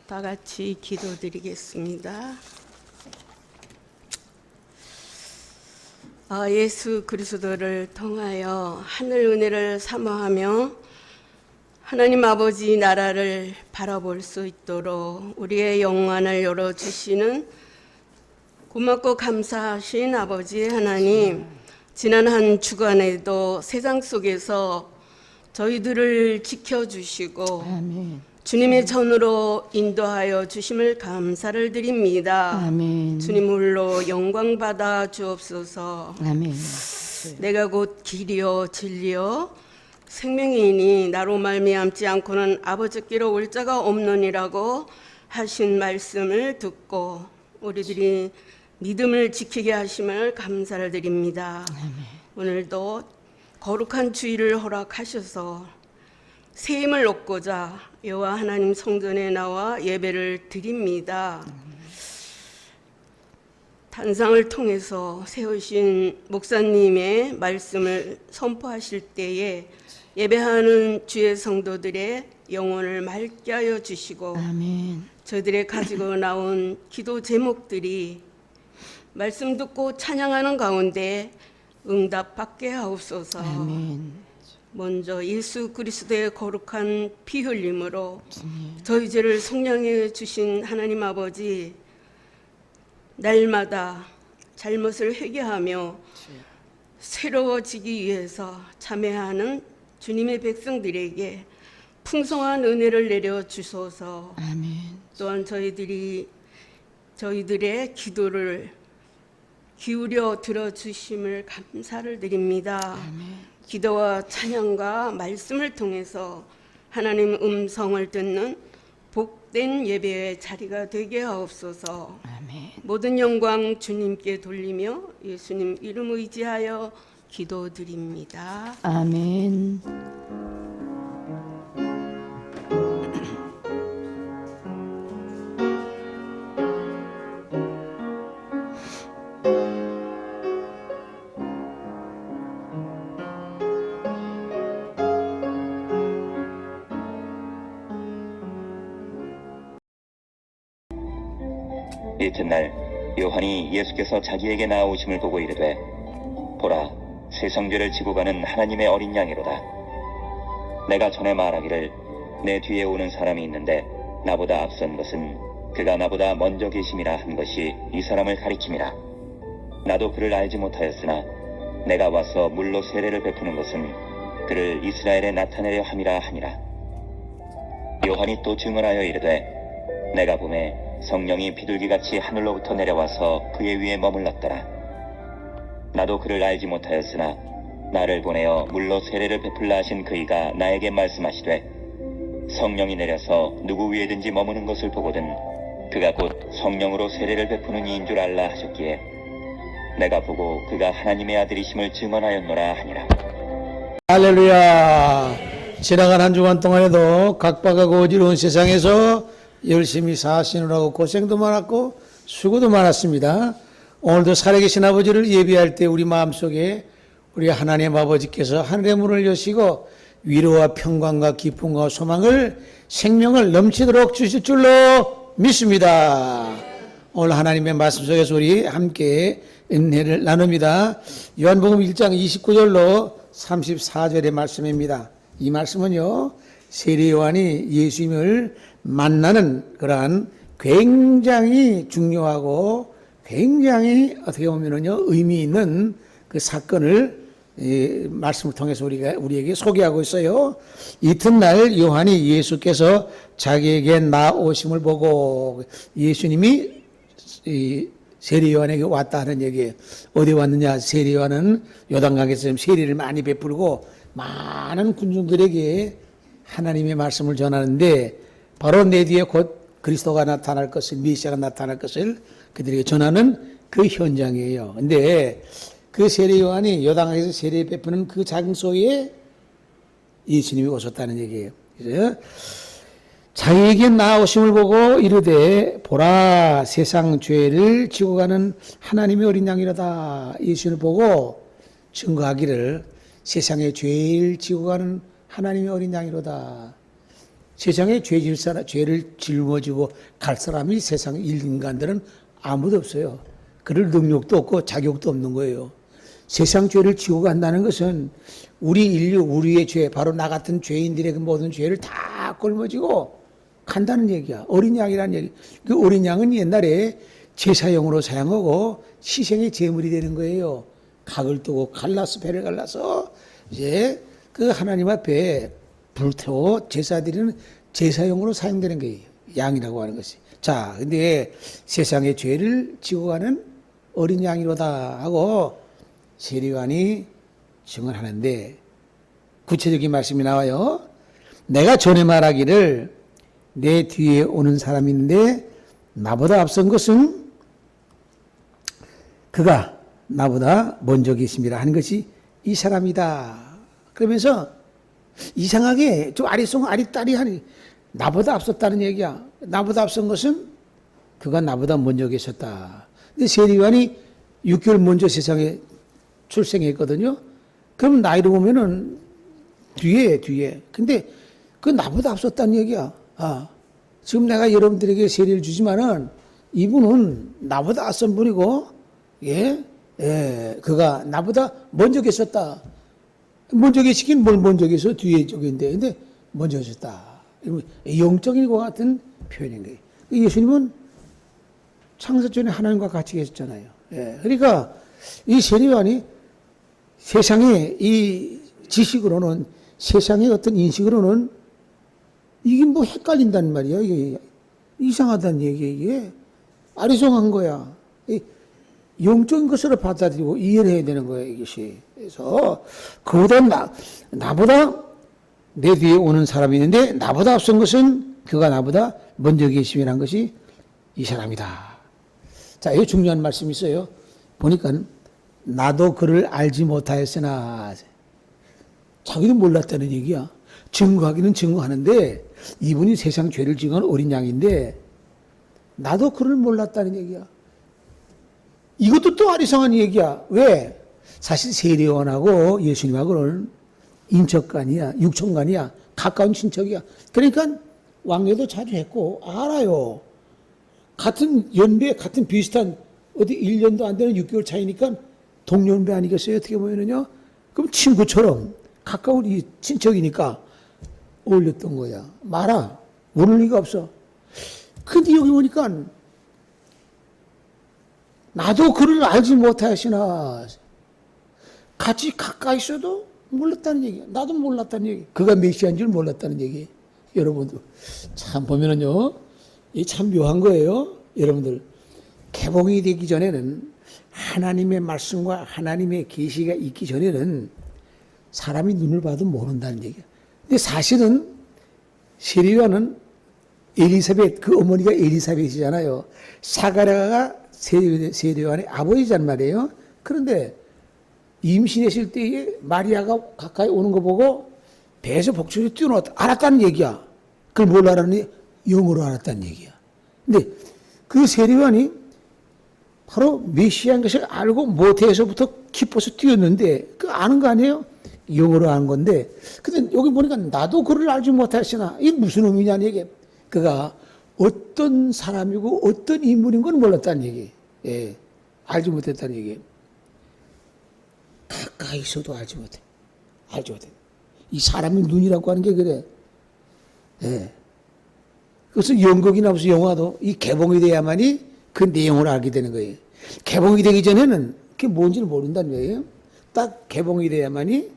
다 같이 기도드리겠습니다. 예수 그리스도를 통하여 하늘 은혜를 사모하며 하나님 아버지 나라를 바라볼 수 있도록 우리의 영안을 열어주시는 고맙고 감사하신 아버지 하나님, 지난 한 주간에도 세상 속에서 저희들을 지켜주시고 아멘. 주님의 전으로 인도하여 주심을 감사를 드립니다. 아멘. 주님 홀로 영광 받아 주옵소서. 아멘. 내가 곧 길이요 진리요 생명이니 나로 말미암지 않고는 아버지께로 올 자가 없느니라고 하신 말씀을 듣고 우리들이 믿음을 지키게 하심을 감사를 드립니다. 오늘도 거룩한 주일을 허락하셔서 새 힘을 얻고자 여호와 하나님 성전에 나와 예배를 드립니다. 단상을 통해서 세우신 목사님의 말씀을 선포하실 때에 예배하는 주의 성도들의 영혼을 맑게 하여 주시고 아멘. 저들의 가지고 나온 기도 제목들이 말씀 듣고 찬양하는 가운데 응답받게 하옵소서. 아멘. 먼저 예수 그리스도의 거룩한 피 흘림으로 저희 죄를 속량해 주신 하나님 아버지, 날마다 잘못을 회개하며 새로워지기 위해서 참여하는 주님의 백성들에게 풍성한 은혜를 내려 주소서. 아멘. 또한 저희들의 기도를 기울여 들어주심을 감사를 드립니다. 기도와 찬양과 말씀을 통해서 하나님 음성을 듣는 복된 예배의 자리가 되게 하옵소서. 아멘. 모든 영광 주님께 돌리며 예수님 이름 의지하여 기도드립니다. 아멘. 이튿날 요한이 예수께서 자기에게 나아오심을 보고 이르되, 보라, 세상 죄를 지고 가는 하나님의 어린 양이로다. 내가 전에 말하기를 내 뒤에 오는 사람이 있는데 나보다 앞선 것은 그가 나보다 먼저 계심이라 한 것이 이 사람을 가리킴이라. 나도 그를 알지 못하였으나 내가 와서 물로 세례를 베푸는 것은 그를 이스라엘에 나타내려 함이라 하니라. 요한이 또 증언하여 이르되, 내가 보매 성령이 비둘기같이 하늘로부터 내려와서 그의 위에 머물렀더라. 나도 그를 알지 못하였으나 나를 보내어 물로 세례를 베풀라 하신 그이가 나에게 말씀하시되, 성령이 내려서 누구 위에든지 머무는 것을 보거든 그가 곧 성령으로 세례를 베푸는 이인 줄 알라 하셨기에 내가 보고 그가 하나님의 아들이심을 증언하였노라 하니라. 할렐루야. 지나간 한 주간 동안에도 각박하고 어지러운 세상에서 열심히 사시느라고 고생도 많았고 수고도 많았습니다. 오늘도 살아계신 아버지를 예배할 때 우리 마음속에 우리 하나님 아버지께서 하늘의 문을 여시고 위로와 평강과 기쁨과 소망을 생명을 넘치도록 주실 줄로 믿습니다. 오늘 하나님의 말씀 속에서 우리 함께 은혜를 나눕니다. 요한복음 1장 29절로 34절의 말씀입니다. 이 말씀은요, 세례 요한이 예수님을 만나는 그러한 굉장히 중요하고 굉장히 어떻게 보면은요, 의미 있는 그 사건을 이 말씀을 통해서 우리에게 소개하고 있어요. 이튿날 요한이 예수께서 자기에게 나오심을 보고, 예수님이 이 세례 요한에게 왔다 하는 얘기예요. 어디 왔느냐? 세례 요한은 요단강에서 세례를 많이 베풀고 많은 군중들에게 하나님의 말씀을 전하는데, 바로 내 뒤에 곧 그리스도가 나타날 것을, 메시아가 나타날 것을 그들에게 전하는 그 현장이에요. 근데 그 세례 요한이 요단강에서 세례 베푸는 그 장소에 예수님이 오셨다는 얘기예요. 그래서 자기에게 나오심을 보고 이르되, 보라, 세상 죄를 지고 가는 하나님의 어린 양이로다. 예수를 보고 증거하기를 세상의 죄를 지고 가는 하나님의 어린 양이로다. 세상에 죄를 짊어지고 갈 사람이 세상에 인간들은 아무도 없어요. 그럴 능력도 없고 자격도 없는 거예요. 세상 죄를 지고 간다는 것은 우리 인류, 우리의 죄, 바로 나 같은 죄인들의 그 모든 죄를 다 짊어지고 간다는 얘기야. 어린 양이라는 얘기. 그 어린 양은 옛날에 제사용으로 사용하고 희생의 제물이 되는 거예요. 각을 두고 배를 갈라서 이제 그 하나님 앞에 불태워 제사 드리는 제사용으로 사용되는 거예요. 양이라고 하는 것이. 자, 근데 세상의 죄를 지고 가는 어린 양이로다 하고 세리관이 증언하는데 구체적인 말씀이 나와요. 내가 전에 말하기를 내 뒤에 오는 사람이 있는데 나보다 앞선 것은 그가 나보다 먼저 계심이라 하는 것이 이 사람이다. 그러면서 이상하게 좀 아리따리하니 나보다 앞섰다는 얘기야. 나보다 앞선 것은 그가 나보다 먼저 계셨다. 근데 세리관이 6개월 먼저 세상에 출생했거든요. 그럼 나이로 보면은 뒤에. 근데 그 나보다 앞섰다는 얘기야. 지금 내가 여러분들에게 세리를 주지만은 이분은 나보다 앞선 분이고, 그가 나보다 먼저 계셨다. 먼저 계시긴 뭘 먼저 계셔? 뒤에 쪽인데. 근데 먼저 계셨다. 영적인 것 같은 표현인 거예요. 예수님은 창세전에 하나님과 같이 계셨잖아요. 그러니까 이 세리관이 세상의 이 지식으로는, 세상의 어떤 인식으로는 이게 뭐 헷갈린단 말이야. 이게 이상하다는 얘기, 이게 아리송한 거야. 영적인 것으로 받아들이고 이해를 해야 되는 거예요, 이것이. 그래서 그보다 나보다 내 뒤에 오는 사람이 있는데 나보다 앞선 것은 그가 나보다 먼저 계심이라는 것이 이 사람이다. 자, 이 중요한 말씀이 있어요. 보니까 나도 그를 알지 못하였으나, 자기도 몰랐다는 얘기야. 증거하기는 증거하는데 이분이 세상 죄를 지은 어린 양인데 나도 그를 몰랐다는 얘기야. 이것도 또 아리송한 얘기야. 왜? 사실 세리원하고 예수님하고는 인척간이야, 육천간이야, 가까운 친척이야. 그러니까 왕래도 자주 했고 알아요. 같은 연배, 같은 비슷한 어디 1년도 안 되는 6개월 차이니까 동년배 아니겠어요? 어떻게 보면은요. 그럼 친구처럼 가까운 이 친척이니까 어울렸던 거야. 말아. 모를 리가 없어. 근데 여기 보니까 나도 그를 알지 못하시나. 같이 가까이 있어도 몰랐다는 얘기야. 나도 몰랐다는 얘기. 그가 메시아인 줄 몰랐다는 얘기. 여러분들 참 보면은요, 이 참 묘한 거예요. 여러분들 개봉이 되기 전에는, 하나님의 말씀과 하나님의 계시가 있기 전에는 사람이 눈을 봐도 모른다는 얘기야. 근데 사실은 세리와는 엘리사벳, 그 어머니가 엘리사벳이잖아요. 사가랴가 세리와의 아버지란 말이에요. 그런데 임신했을 때에 마리아가 가까이 오는 거 보고 배에서 복수를 뛰어나왔다. 알았다는 얘기야. 그걸 뭘 알았니? 영어로 알았다는 얘기야. 근데 그 세리완이 바로 메시아인 것을 알고 모태에서부터 기뻐서 뛰었는데, 그 아는 거 아니에요? 영어로 아는 건데. 근데 여기 보니까 나도 그를 알지 못하시나. 이게 무슨 의미냐는 얘기. 그가 어떤 사람이고 어떤 인물인 건 몰랐다는 얘기. 알지 못했다는 얘기. 가까이 있어도 알지 못해. 알지 못해. 이 사람의 눈이라고 하는 게 그래. 그래서 연극이나 무슨 영화도 이 개봉이 돼야만이 그 내용을 알게 되는 거예요. 개봉이 되기 전에는 그게 뭔지를 모른다는 거예요. 딱 개봉이 돼야만이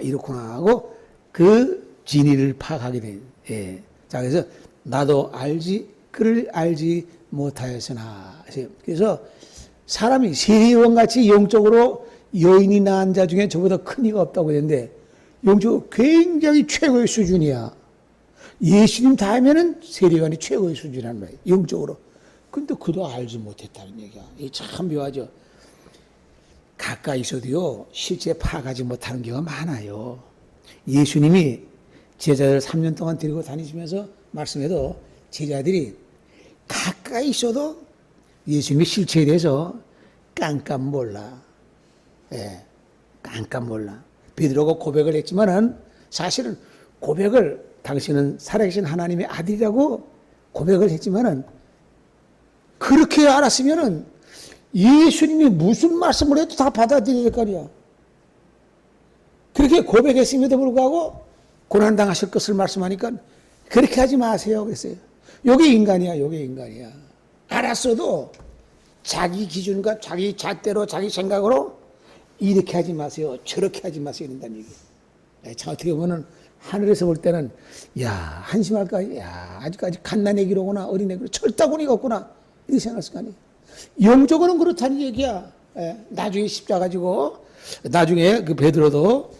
이렇구나 하고 그 진리를 파악하게 된. 자, 그래서 나도 그를 알지 못하였으나. 그래서 사람이 세리원 같이 영적으로 여인이 낳은 자 중에 저보다 큰 이가 없다고 했는데, 영적으로 굉장히 최고의 수준이야. 예수님 다음에는 세리관이 최고의 수준이란 말이에요. 영적으로. 근데 그도 알지 못했다는 얘기야. 이게 참 묘하죠. 가까이 있어도요, 실제 파악하지 못하는 경우가 많아요. 예수님이 제자들 3년 동안 데리고 다니시면서 말씀해도 제자들이 가까이 있어도 예수님의 실체에 대해서 깜깜 몰라. 깜깜 몰라. 베드로가 고백을 했지만은 사실은 고백을 당신은 살아계신 하나님의 아들이라고 고백을 했지만은 그렇게 알았으면은 예수님이 무슨 말씀을 해도 다 받아들일 거 아니야. 그렇게 고백했음에도 불구하고 고난당하실 것을 말씀하니까 그렇게 하지 마세요 그랬어요. 요게 인간이야. 요게 인간이야. 알았어도 자기 기준과 자기 잣대로 자기 생각으로 이렇게 하지 마세요. 저렇게 하지 마세요. 이런다는 얘기. 참 어떻게 보면은 하늘에서 볼 때는 야 한심할까? 야 아직까지 갓난애기로구나 어린애기로 철다구니가 없구나 이렇게 생각했을 거 아니에요. 영적으로는 그렇다는 얘기야. 나중에 십자가 지고 나중에 그 베드로도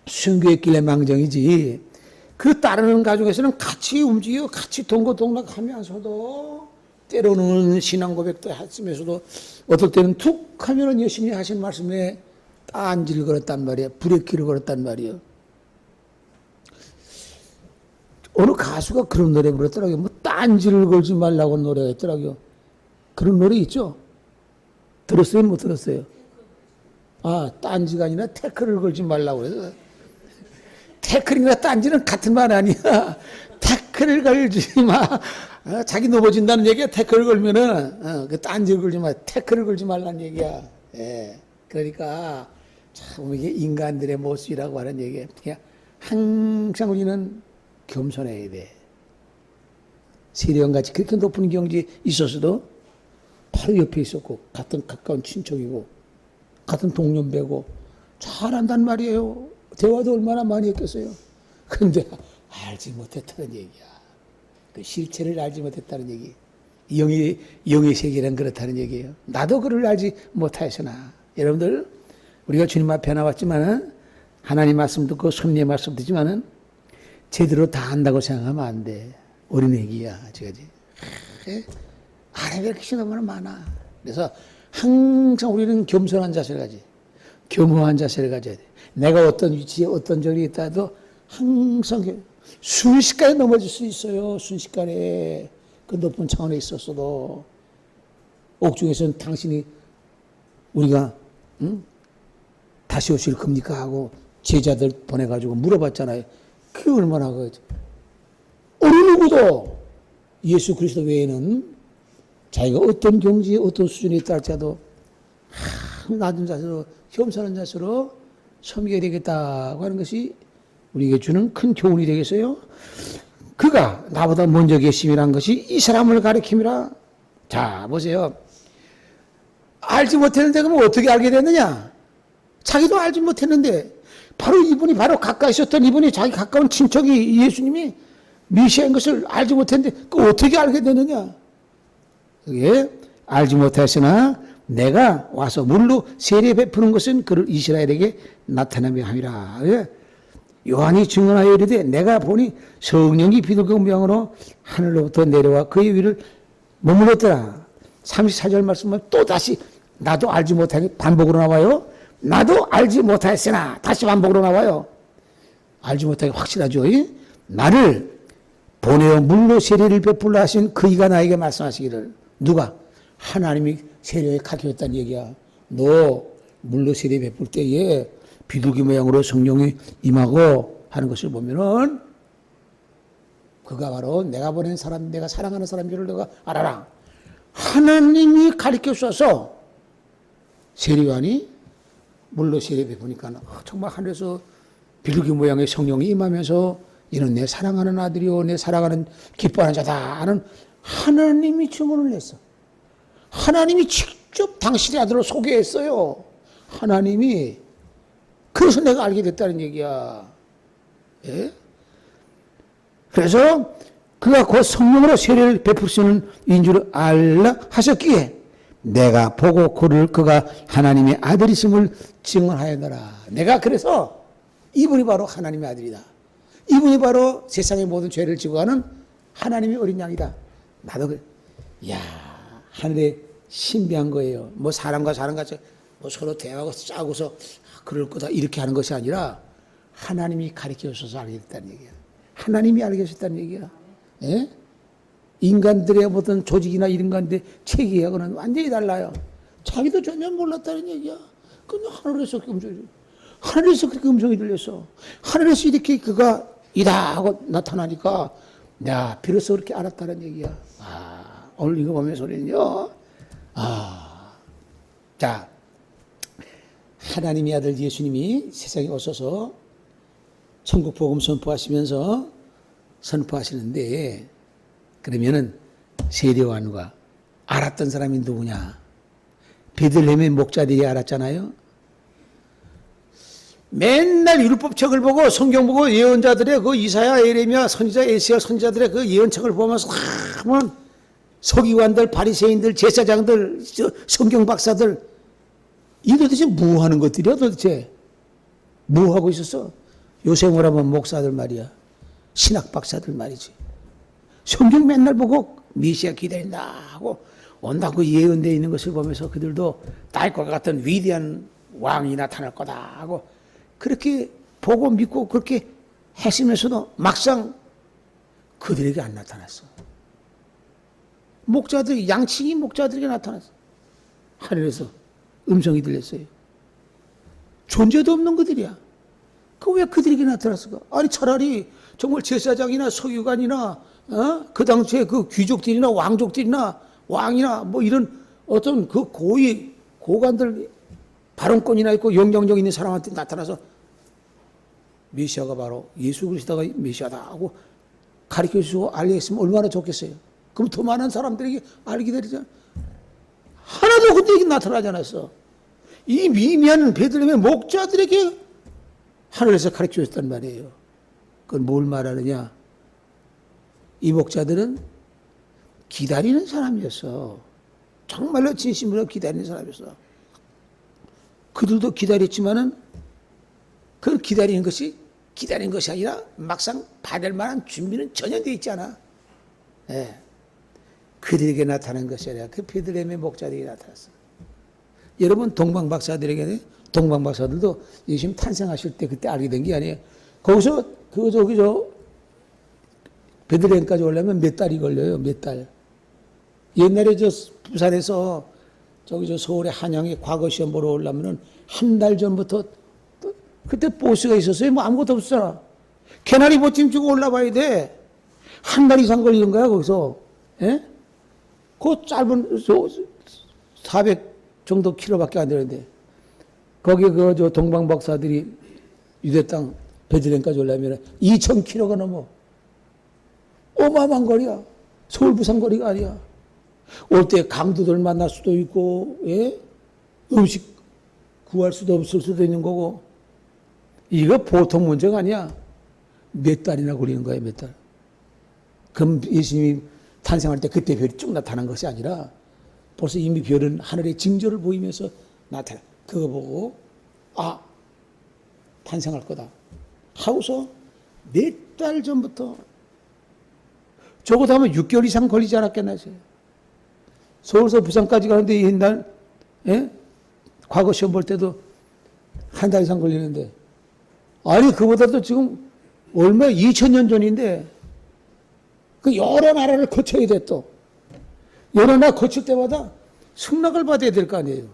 순교했길래 망정이지. 그 따르는 가족에서는 같이 움직여 같이 동고동락하면서도 때로는 신앙 고백도 했으면서도 어떨 때는 툭 하면은 열심히 하신 말씀에 딴지를 걸었단 말이야. 브레이크를 걸었단 말이야. 어느 가수가 그런 노래 불렀더라고요. 뭐 딴지를 걸지 말라고 노래가 있더라고요. 그런 노래 있죠? 들었어요? 못 들었어요? 아, 딴지가 아니라 태클을 걸지 말라고 그래서. 태클이나 딴지는 같은 말 아니야. 태클을 걸지 마. 자기 넘어진다는 얘기야. 태클을 걸면은, 그 딴지를 걸지 마. 태클을 걸지 말라는 얘기야. 예. 그러니까, 참, 이게 인간들의 모습이라고 하는 얘기야. 그냥 항상 우리는 겸손해야 돼. 세례원같이 그렇게 높은 경지에 있었어도 바로 옆에 있었고, 같은 가까운 친척이고, 같은 동년배고, 잘한단 말이에요. 대화도 얼마나 많이 했겠어요. 그런데 알지 못했다는 얘기야. 그 실체를 알지 못했다는 얘기. 영의 세계는 그렇다는 얘기예요. 나도 그를 알지 못하였으나. 여러분들, 우리가 주님 앞에 나왔지만은, 하나님 말씀 듣고 섭리의 말씀 듣지만은, 제대로 다 안다고 생각하면 안 돼. 어린애기야, 아직까지. 알아야 것이 너무나 많아. 그래서 항상 우리는 겸손한 자세를 가지. 겸허한 자세를 가져야 돼. 내가 어떤 위치에 어떤 적이 있다도 항상 순식간에 넘어질 수 있어요. 순식간에. 그 높은 차원에 있었어도. 옥중에서는 당신이 우리가 다시 오실 겁니까? 하고 제자들 보내가지고 물어봤잖아요. 그게 얼마나 어느 누구도 예수 그리스도 외에는 자기가 어떤 경지에 어떤 수준에 있다 할지라도 낮은 자세로 겸손한 자세로 섬겨야 되겠다고 하는 것이 우리에게 주는 큰 교훈이 되겠어요. 그가 나보다 먼저 계심이란 것이 이 사람을 가리킴이라. 자 보세요. 알지 못했는데 그러면 어떻게 알게 됐느냐. 자기도 알지 못했는데 바로 이분이 바로 가까이 있었던 이분이 자기 가까운 친척이 예수님이 메시아인 것을 알지 못했는데 그 어떻게 알게 되느냐. 그게 알지 못했으나 내가 와서 물로 세례 베푸는 것은 그를 이스라엘에게 나타나며 함이라. 요한이 증언하여 이르되 내가 보니 성령이 비둘기 모양으로 하늘로부터 내려와 그의 위를 머물렀더라. 34절 말씀은 또 다시 나도 알지 못하니 반복으로 나와요. 나도 알지 못하였으나 다시 반복으로 나와요. 알지 못하기 확실하죠. 나를 보내어 물로 세례를 베풀라 하신 그이가 나에게 말씀하시기를. 누가? 하나님이 세례에 가르쳤다는 얘기야. 너 물로 세례 베풀 때에 비둘기 모양으로 성령이 임하고 하는 것을 보면은 그가 바로 내가 보낸 사람, 내가 사랑하는 사람인 줄 너가 알아라. 하나님이 가르쳐 주셔서 세례요한이 물로 세례 베푸니까 정말 하늘에서 비둘기 모양의 성령이 임하면서 이는 내 사랑하는 아들이요 내 사랑하는 기뻐하는 자다 하는 하나님이 증언을 했어. 하나님이 직접 당신의 아들을 소개했어요. 하나님이. 그래서 내가 알게 됐다는 얘기야. 예? 그래서 그가 곧 성령으로 세례를 베풀시는 인 줄 알라 하셨기에 내가 보고 그가 하나님의 아들이심을 증언하였노라. 내가 그래서 이분이 바로 하나님의 아들이다. 이분이 바로 세상의 모든 죄를 지고 가는 하나님의 어린 양이다. 나도 그래. 이야, 하늘에 신비한 거예요. 뭐 사람과 사람같이 뭐 서로 대화하고 짜고서 그럴 거다 이렇게 하는 것이 아니라 하나님이 가르쳐 주셔서 알게 됐다는 얘기야. 하나님이 알게 하셨다는 얘기야. 예? 인간들의 어떤 조직이나 이런 건데 체계하고는 완전히 달라요. 자기도 전혀 몰랐다는 얘기야. 근데 하늘에서 그렇게 음성이 들렸어. 하늘에서 이렇게 그가 이다 하고 나타나니까 야, 비로소 그렇게 알았다는 얘기야. 오늘 이거 보면 소리는요. 자, 하나님의 아들 예수님이 세상에 오셔서 천국 복음 선포하시는데 그러면은 세례요한과 알았던 사람이 누구냐? 베들레헴의 목자들이 알았잖아요. 맨날 율법책을 보고 성경 보고 예언자들의 그 이사야, 예레미야, 선지자, 에스야 선지자들의 그 예언책을 보면서 하면 서기관들, 바리새인들, 제사장들, 성경 박사들 이 도대체 뭐 하는 것들이야 도대체? 뭐 하고 있었어? 요새 뭐라면 목사들 말이야. 신학 박사들 말이지. 성경 맨날 보고 메시아 기다린다 하고 온다고 예언되어 있는 것을 보면서 그들도 다윗과 같은 위대한 왕이 나타날 거다 하고 그렇게 보고 믿고 그렇게 했으면서도 막상 그들에게 안 나타났어. 목자들, 양치기 목자들에게 나타났어. 하늘에서 음성이 들렸어요. 존재도 없는 그들이야. 그 왜 그들에게 나타났을까? 아니 차라리 정말 제사장이나 서기관이나 그 당시에 그 귀족들이나 왕족들이나 왕이나 뭐 이런 어떤 그 고관들 발언권이나 있고 영향력 있는 사람한테 나타나서 메시아가 바로 예수 그리스도가 메시아다 하고 가르쳐주고 알려줬으면 얼마나 좋겠어요. 그럼 더 많은 사람들에게 알게 되잖아. 하나도 그때에게 나타나지 않았어. 이 미미한 베들레헴의 목자들에게 하늘에서 가르쳐줬단 말이에요. 그건 뭘 말하느냐? 이 목자들은 기다리는 사람이었어. 정말로 진심으로 기다리는 사람이었어. 그들도 기다렸지만은 그 기다리는 것이 아니라 막상 받을 만한 준비는 전혀 되어 있지 않아. 예. 그들에게 나타난 것이 아니라 그 베들레헴의 목자들에게 나타났어. 여러분 동방박사들도 예수님 탄생하실 때 그때 알게 된 게 아니에요. 거기서 베들레헴까지 오려면 몇 달이 걸려요. 몇 달. 옛날에 부산에서 서울의 한양에 과거 시험 보러 오려면은 한 달 전부터 그때 버스가 있었어요. 뭐 아무것도 없었잖아. 개나리 보침 주고 올라봐야 돼. 한 달 이상 걸리는 거야 거기서. 예? 그 짧은 400 정도 킬로밖에 안 되는데 거기 동방박사들이 유대 땅 베들레헴까지 오려면 2000 킬로가 넘어. 어마어마한 거리야. 서울 부산 거리가 아니야. 올 때 강도들 만날 수도 있고, 예? 음식 구할 수도 없을 수도 있는 거고. 이거 보통 문제가 아니야. 몇 달이나 걸리는 거야, 몇 달. 그럼 예수님이 탄생할 때 그때 별이 쭉 나타난 것이 아니라 벌써 이미 별은 하늘의 징조를 보이면서 나타나. 그거 보고, 탄생할 거다. 하고서 몇 달 전부터 적어도 하면 6개월 이상 걸리지 않았겠나. 서울서 부산까지 가는데 옛날, 예? 과거 시험 볼 때도 한 달 이상 걸리는데. 아니, 그보다도 지금 얼마 2000년 전인데, 그 여러 나라를 거쳐야 돼 또. 여러 나라 거칠 때마다 승낙을 받아야 될 거 아니에요.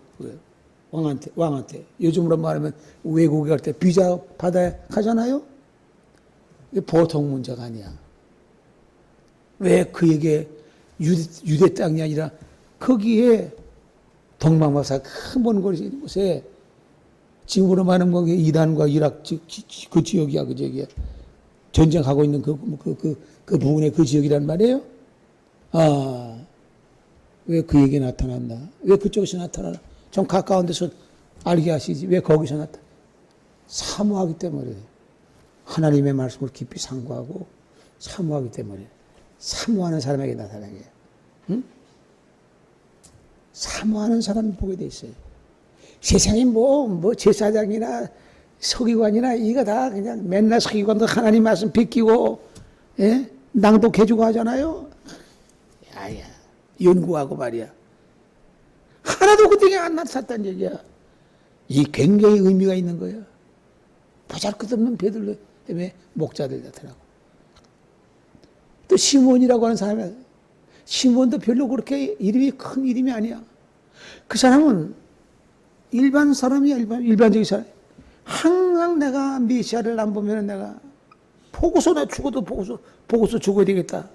왕한테. 요즘으로 말하면 외국에 갈 때 비자 받아야 하잖아요? 이게 보통 문제가 아니야. 왜 그에게 유대 땅이 아니라 거기에 동방박사 큰 먼 곳에 지금으로 말하는 거 이란과 이락 그 지역이야, 그 지역이야. 전쟁하고 있는 그 부분의 그 지역이란 말이에요. 왜 그에게 나타났나? 왜 그쪽에서 나타나나? 좀 가까운 데서 알게 하시지. 왜 거기서 나타나? 사모하기 때문에. 하나님의 말씀을 깊이 상고하고 사모하기 때문에. 사모하는 사람에게 나타나게. 응? 사모하는 사람이 보게 돼 있어요. 세상에 뭐 제사장이나 서기관이나 이거 다 그냥 맨날 서기관도 하나님 말씀 베끼고, 예? 낭독해주고 하잖아요. 야야, 연구하고 말이야. 하나도 그때 안 나타났다는 얘기야. 이 굉장히 의미가 있는 거야. 보잘것없는 베들레헴의 목자들 나타나고. 또 시몬이라고 하는 사람이, 시몬도 별로 그렇게 이름이 큰 이름이 아니야. 그 사람은 일반 사람이야, 일반적인 사람. 항상 내가 메시아를 안 보면 내가 보고서 내 죽어도 보고서 죽어야 되겠다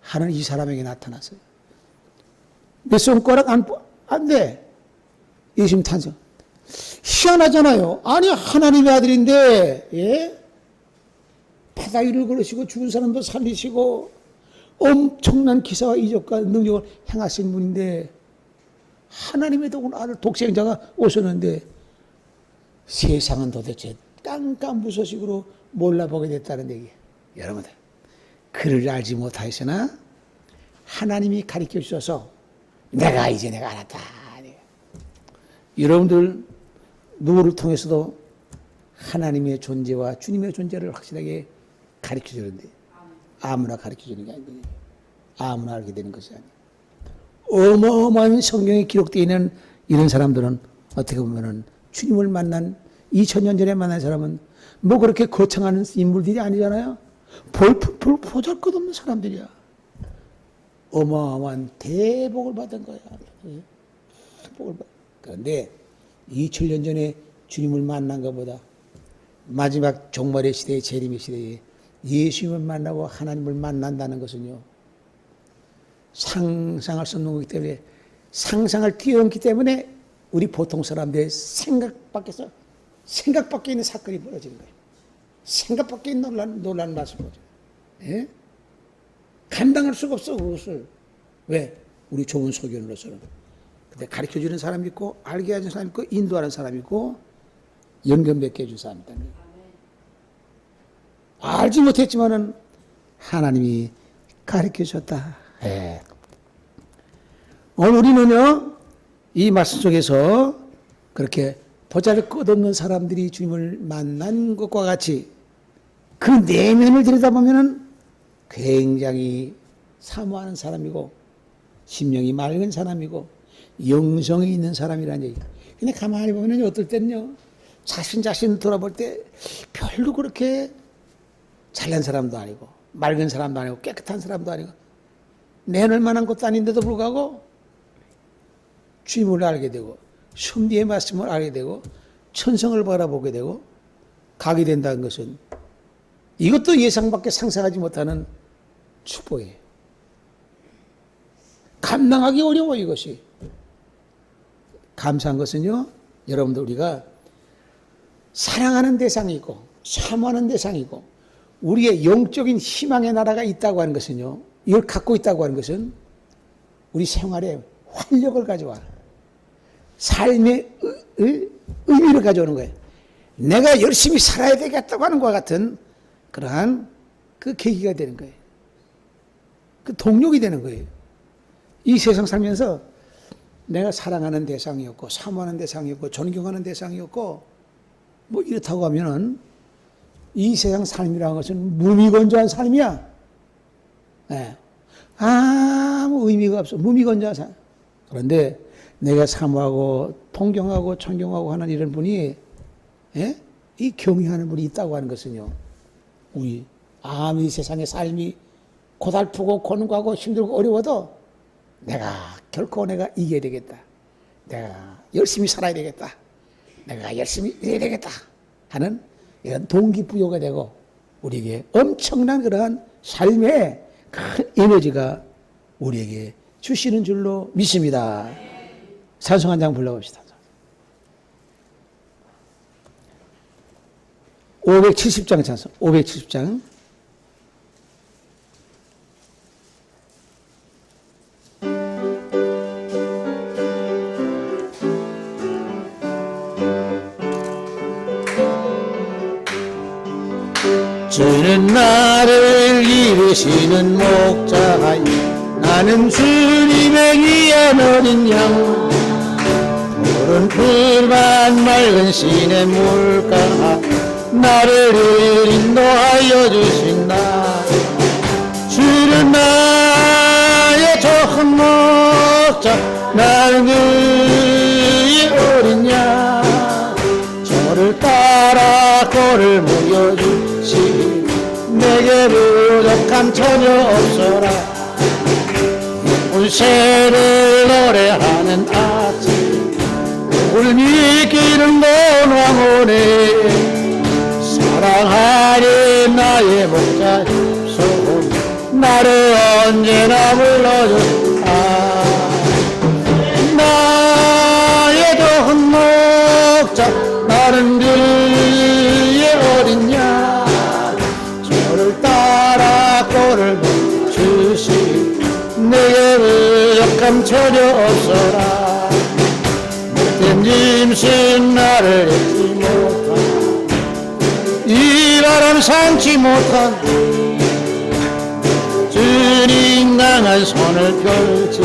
하는 이 사람에게 나타났어요. 몇 손가락 안 돼. 예수님 탄생. 희한하잖아요. 아니 하나님의 아들인데, 예? 바다 위를 걸으시고 죽은 사람도 살리시고 엄청난 기사와 이적과 능력을 행하신 분인데 하나님의 아들 독생자가 오셨는데 세상은 도대체 깜깜무소식으로 몰라보게 됐다는 얘기예요. 여러분들, 그를 알지 못하였으나 하나님이 가르쳐 주셔서 내가 알았다. 여러분들 누구를 통해서도 하나님의 존재와 주님의 존재를 확실하게 가르쳐 주는데 아무나 가르쳐 주는 게 아니에요. 아무나 알게 되는 것이 아니에요. 어마어마한 성경에 기록되어 있는 이런 사람들은 어떻게 보면은 주님을 만난 2000년 전에 만난 사람은 뭐 그렇게 거창한 인물들이 아니잖아요. 보잘것없는 사람들이야. 어마어마한 대복을 받은 거야. 그런데 2000년 전에 주님을 만난 것보다 마지막 종말의 시대에 재림의 시대에 예수님을 만나고 하나님을 만난다는 것은요, 상상할 수 없는 거기 때문에 상상을 뛰어넘기 때문에 우리 보통 사람들의 생각 밖에 있는 사건이 벌어지는 거예요. 생각 밖에 있는 놀라는 말씀이 벌어져요. 예? 감당할 수가 없어, 그것을. 왜? 우리 좋은 소견으로서는. 근데 가르쳐 주는 사람이 있고, 알게 해주는 사람이 있고, 인도하는 사람이 있고, 연결맺게 해준 사람이 있다는 거예요. 알지 못했지만은 하나님이 가르쳐 줬다. 예. 오늘 우리는요, 이 말씀 속에서 그렇게 보잘것없는 사람들이 주님을 만난 것과 같이 그 내면을 들여다보면은 굉장히 사모하는 사람이고 심령이 맑은 사람이고 영성이 있는 사람이라는 얘기. 근데 가만히 보면 어떨 때는요, 자신 돌아볼 때 별로 그렇게 잘난 사람도 아니고 맑은 사람도 아니고 깨끗한 사람도 아니고 내놓을 만한 것도 아닌데도 불구하고 주님을 알게 되고 숭배의 말씀을 알게 되고 천성을 바라보게 되고 가게 된다는 것은 이것도 예상밖에 상상하지 못하는 축복이에요. 감당하기 어려워. 이것이 감사한 것은요, 여러분들 우리가 사랑하는 대상이 있고 사모하는 대상이 있고 우리의 영적인 희망의 나라가 있다고 하는 것은요, 이걸 갖고 있다고 하는 것은 우리 생활에 활력을 가져와 삶의 의미를 가져오는 거예요. 내가 열심히 살아야 되겠다고 하는 것과 같은 그러한 그 계기가 되는 거예요. 그 동력이 되는 거예요. 이 세상 살면서 내가 사랑하는 대상이었고 사모하는 대상이었고 존경하는 대상이었고 뭐 이렇다고 하면은 이 세상 삶이라는 것은 무미건조한 삶이야. 네. 아무 의미가 없어. 무미건조한 삶. 그런데 내가 사모하고 통경하고 존경하고 하는 이런 분이, 예? 이 경외하는 분이 있다고 하는 것은요, 우리 아무리 세상의 삶이 고달프고 고능하고 힘들고 어려워도 결코 내가 이겨야 되겠다. 내가 열심히 살아야 되겠다. 내가 열심히 일해야 되겠다 하는 이런 동기부여가 되고 우리에게 엄청난 그러한 삶의 큰 에너지가 우리에게 주시는 줄로 믿습니다. 찬송 한 장 불러봅시다. 570장 찬송, 570장. 주는 나를 이루시는 목자하여 나는 주님의 귀한 어린 양 푸른 풀만 맑은 시냇 물가 나를 인도하여 주신다. 주는 나의 좋은 목자 나는 그의 어린 양 저를 따라 꼴을 먹여주시 내게 부족함 전혀 없어라. 운세를 노래하는 아침 누굴 믿기는 건 왕원에 사랑하니 나의 목자소 나를 언제나 불러줘 나의 좋은 목자 나는 그의 어린 양 저를 따라 꼴을 주시 내게 부족함 전혀 없어라 못된 짐승 나를 잊지 못한 이 바람 삼지 못한 주님 강한 손을 펼치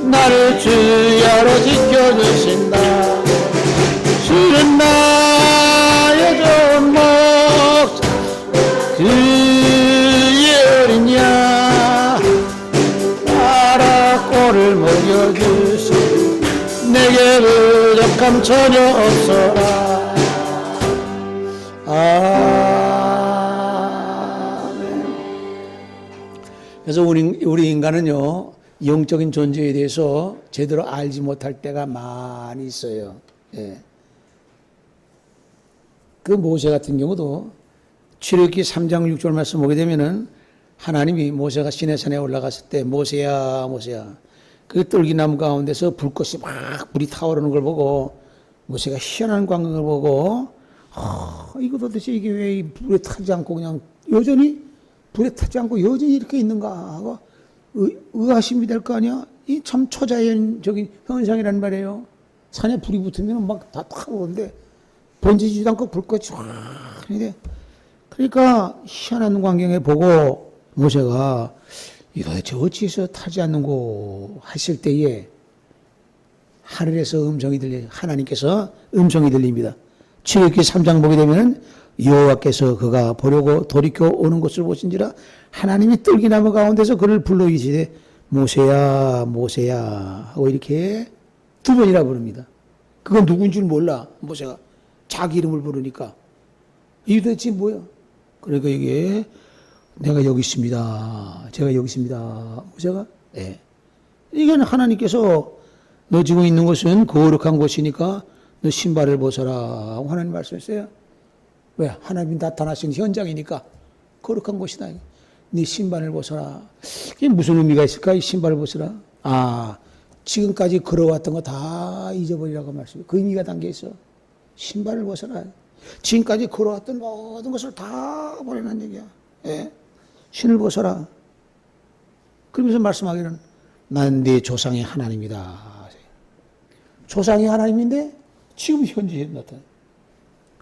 나를 주야로 지켜주신다 주는 나의 좋은 목자 그의 어린 양 따라 꼴을 먹여주시 내게 부족함 전혀 없어라 아멘. 그래서 우리 인간은요 영적인 존재에 대해서 제대로 알지 못할 때가 많이 있어요. 예. 그 모세 같은 경우도 출애굽기 3장 6절 말씀 보게 되면은 하나님이 모세가 시내산에 올라갔을 때 모세야 모세야 그 똘기나무 가운데서 불꽃이 막 불이 타오르는 걸 보고 모세가 희한한 광경을 보고 이거 도대체 이게 왜 불에 타지 않고 그냥 여전히 불에 타지 않고 여전히 이렇게 있는가 하고 의아심이 될 거 아니야? 이 참 초자연적인 현상이란 말이에요. 산에 불이 붙으면 막 다 타오르는데 번지지도 않고 불꽃이 확 그러니까 희한한 광경에 보고 모세가 이 도대체 어찌해서 타지 않는고 하실 때에 하늘에서 음성이 들려 하나님께서 음성이 들립니다. 출애굽기 3장 보게 되면 여호와께서 그가 보려고 돌이켜 오는 것을 보신지라 하나님이 뜰기나무 가운데서 그를 불러 이르시되 모세야 모세야 하고 이렇게 두 번이나 부릅니다. 그건 누군 줄 몰라. 모세가 자기 이름을 부르니까 이 도대체 뭐야? 그러니까 이게 내가 여기 있습니다. 제가 여기 있습니다. 모세가 네. 이건 하나님께서 너 지금 있는 곳은 거룩한 곳이니까 너 신발을 벗어라. 하나님 말씀했어요. 왜? 하나님이 나타나신 현장이니까 거룩한 곳이다. 네 신발을 벗어라. 이게 무슨 의미가 있을까? 이 신발을 벗어라. 지금까지 걸어왔던 거 다 잊어버리라고 말씀해요. 그 의미가 담겨 있어. 신발을 벗어라. 지금까지 걸어왔던 모든 것을 다 버리라는 얘기야. 예? 신을 벗어라. 그러면서 말씀하기는 난 네 조상의 하나님이다. 조상이 하나님인데 지금 현재 나타나.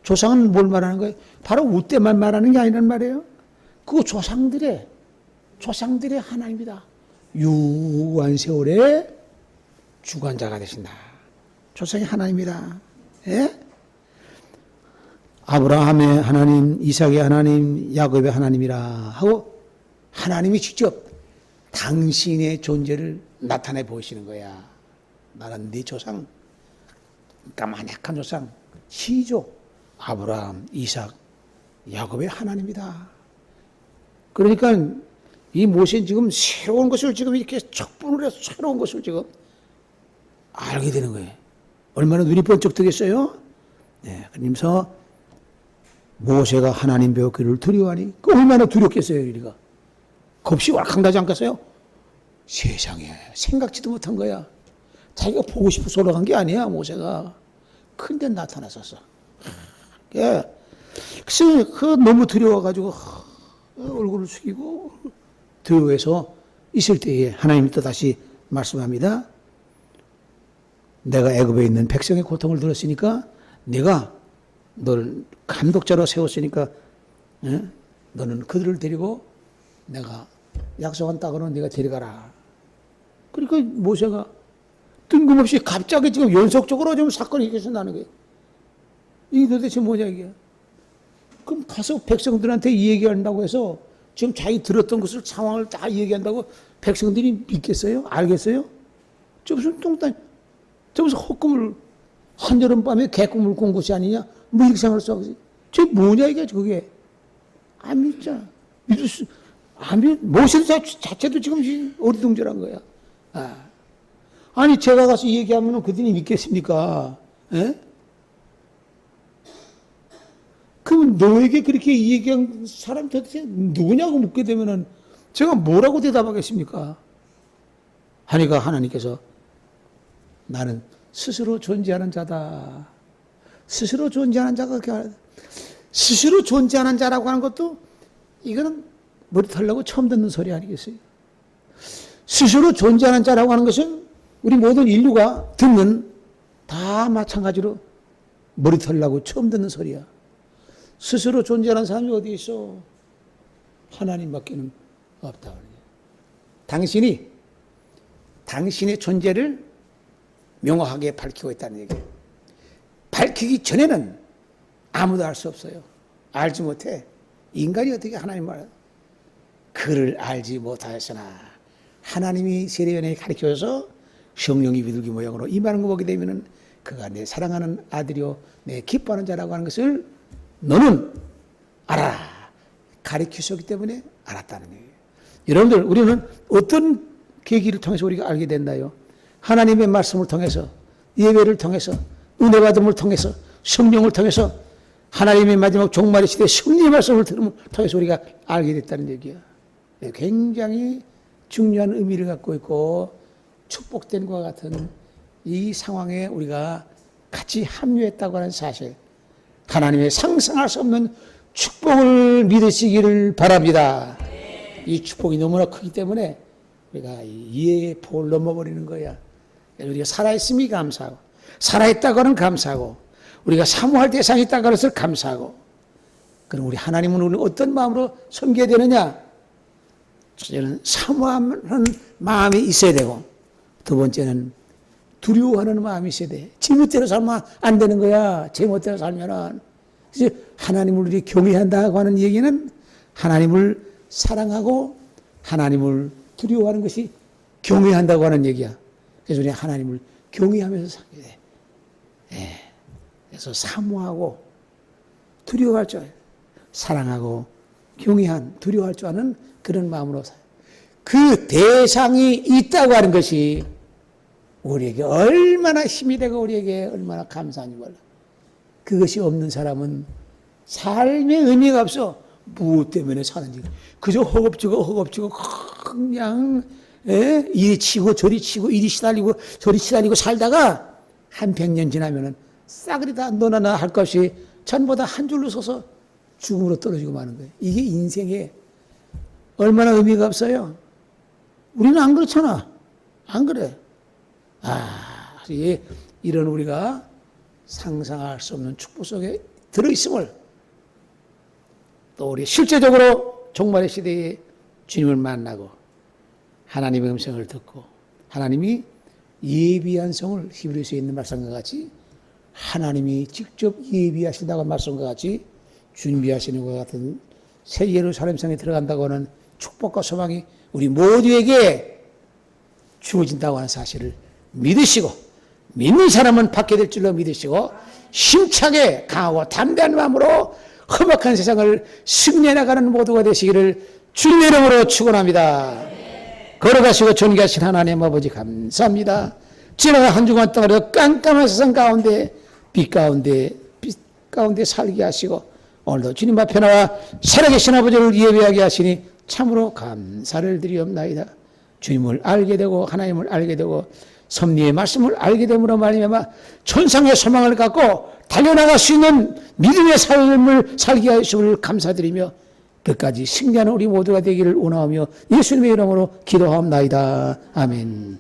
조상은 뭘 말하는 거예요? 바로 우때만 말하는 게 아니란 말이에요. 그 조상들의 하나님이다. 유한 세월의 주관자가 되신다. 조상의 하나님이다. 예? 아브라함의 하나님, 이삭의 하나님, 야곱의 하나님이라 하고 하나님이 직접 당신의 존재를 나타내 보이시는 거야. 나는 네 조상, 까마득한 조상, 시조, 아브라함, 이삭, 야곱의 하나님이다. 그러니까 이 모세는 지금 새로운 것을 지금 이렇게 척분을 해서 새로운 것을 지금 알게 되는 거예요. 얼마나 눈이 번쩍 뜨겠어요? 네, 그러면서 모세가 하나님 배웠기를 두려워하니 그 얼마나 두렵겠어요, 우리가. 겁이 왈칵나지 않겠어요? 세상에 생각지도 못한 거야. 자기가 보고 싶어서 올라간 게 아니야, 모세가. 근데 나타났었어. 예. 그래서 그 너무 두려워가지고 얼굴을 숙이고 두려워해서 있을 때에 하나님이 또 다시 말씀합니다. 내가 애굽에 있는 백성의 고통을 들었으니까 내가 너를 감독자로 세웠으니까 너는 그들을 데리고 내가 약속한 땅으로 네가 데려가라. 그러니까 모세가 뜬금없이 갑자기 지금 연속적으로 좀 사건이 일어나서 나는 거예요. 이게 도대체 뭐냐 이게. 그럼 가서 백성들한테 이 얘기한다고 해서 지금 자기 들었던 것을 상황을 다 얘기한다고 백성들이 믿겠어요? 알겠어요? 저 무슨 똥단, 저 무슨 헛꿈을 한여름밤에 개꿈을 꾼 것이 아니냐? 뭐 이렇게 생각할 수 없지. 저 뭐냐 이게 그게. 안 믿잖아. 믿을 수, 안 믿, 모세 자체도 지금 어리둥절한 거야. 아니 제가 가서 얘기하면 그들이 믿겠습니까? 예? 그 그러면 너에게 그렇게 이 얘기한 사람이 도대체 누구냐고 묻게 되면은 제가 뭐라고 대답하겠습니까? 하니까 하나님께서 나는 스스로 존재하는 자다. 스스로 존재하는 자가 그렇게 말해요. 스스로 존재하는 자라고 하는 것도 이거는 머리 털려고 처음 듣는 소리 아니겠어요? 스스로 존재하는 자라고 하는 것은 우리 모든 인류가 듣는 다 마찬가지로 머리 털려고 처음 듣는 소리야. 스스로 존재하는 사람이 어디 있어? 하나님밖에는 없다. 당신의 존재를 명확하게 밝히고 있다는 얘기예요. 밝히기 전에는 아무도 알 수 없어요. 알지 못해. 인간이 어떻게 하나님을 알아요? 그를 알지 못하였으나 하나님이 세례요한에게 가르쳐줘서 성령이 비둘기 모양으로 임하는 거 보게 되면은 그가 내 사랑하는 아들이요 내 기뻐하는 자라고 하는 것을 너는 알아라. 가르치셨기 때문에 알았다는 얘기예요. 여러분들 우리는 어떤 계기를 통해서 우리가 알게 된다요? 하나님의 말씀을 통해서, 예배를 통해서, 은혜 받음을 통해서, 성령을 통해서, 하나님의 마지막 종말의 시대에 승리의 말씀을 들음을 통해서 우리가 알게 됐다는 얘기야. 굉장히 중요한 의미를 갖고 있고 축복된 것과 같은 이 상황에 우리가 같이 합류했다고 하는 사실, 하나님의 상상할 수 없는 축복을 믿으시기를 바랍니다. 이 축복이 너무나 크기 때문에 우리가 이해의 폭을 넘어버리는 거야. 우리가 살아있음이 감사하고, 살아있다고 하는 감사하고, 우리가 사모할 대상이 있다고 하는 것을 감사하고, 그럼 우리 하나님은 우리를 어떤 마음으로 섬겨야 되느냐? 첫째는 사모하는 마음이 있어야 되고, 두 번째는 두려워하는 마음이 있어야 돼. 제멋대로 살면 안 되는 거야. 제멋대로 살면은. 그래서 하나님을 우리 경외한다고 하는 얘기는 하나님을 사랑하고 하나님을 두려워하는 것이 경외한다고 하는 얘기야. 그래서 우리 하나님을 경외하면서 살게 돼. 예. 그래서 사모하고 두려워할 줄, 사랑하고 경외한, 두려워할 줄 아는 그런 마음으로 살아요. 그 대상이 있다고 하는 것이 우리에게 얼마나 힘이 되고 우리에게 얼마나 감사한지 몰라. 그것이 없는 사람은 삶의 의미가 없어. 무엇 때문에 사는지. 그저 허겁지겁 그냥 이리 치고 저리 치고 이리 시달리고 저리 시달리고 살다가 한 100년 지나면은 싸그리 다 너나 나 할 것이 전부 다 한 줄로 서서 죽음으로 떨어지고 마는 거예요. 이게 인생에 얼마나 의미가 없어요. 우리는 안 그렇잖아. 안 그래. 이런 우리가 상상할 수 없는 축복 속에 들어있음을, 또 우리 실제적으로 종말의 시대에 주님을 만나고 하나님의 음성을 듣고 하나님이 예비한 성을 히브리서에 있는 말씀과 같이 하나님이 직접 예비하신다고 말씀과 같이 준비하시는 것 같은 새 예루살렘 성에 들어간다고 하는 축복과 소망이 우리 모두에게 주어진다고 하는 사실을 믿으시고, 믿는 사람은 받게 될 줄로 믿으시고, 힘차게 강하고 담대한 마음으로 험악한 세상을 승리해 나가는 모두가 되시기를 주님의 이름으로 축원합니다. 걸어가시고 존귀하신 하나님 아버지 감사합니다. 지나간 한 주간 동안 깜깜한 세상 가운데 빛 가운데 살게 하시고 오늘도 주님 앞에 나와 살아계신 아버지를 예배하게 하시니 참으로 감사를 드리옵나이다. 주님을 알게 되고 하나님을 알게 되고 섭리의 말씀을 알게 됨으로 말미암아 천상의 소망을 갖고 달려나갈 수 있는 믿음의 삶을 살게 하심을 감사드리며 끝까지 승리하는 우리 모두가 되기를 원하오며 예수님의 이름으로 기도하옵나이다. 아멘.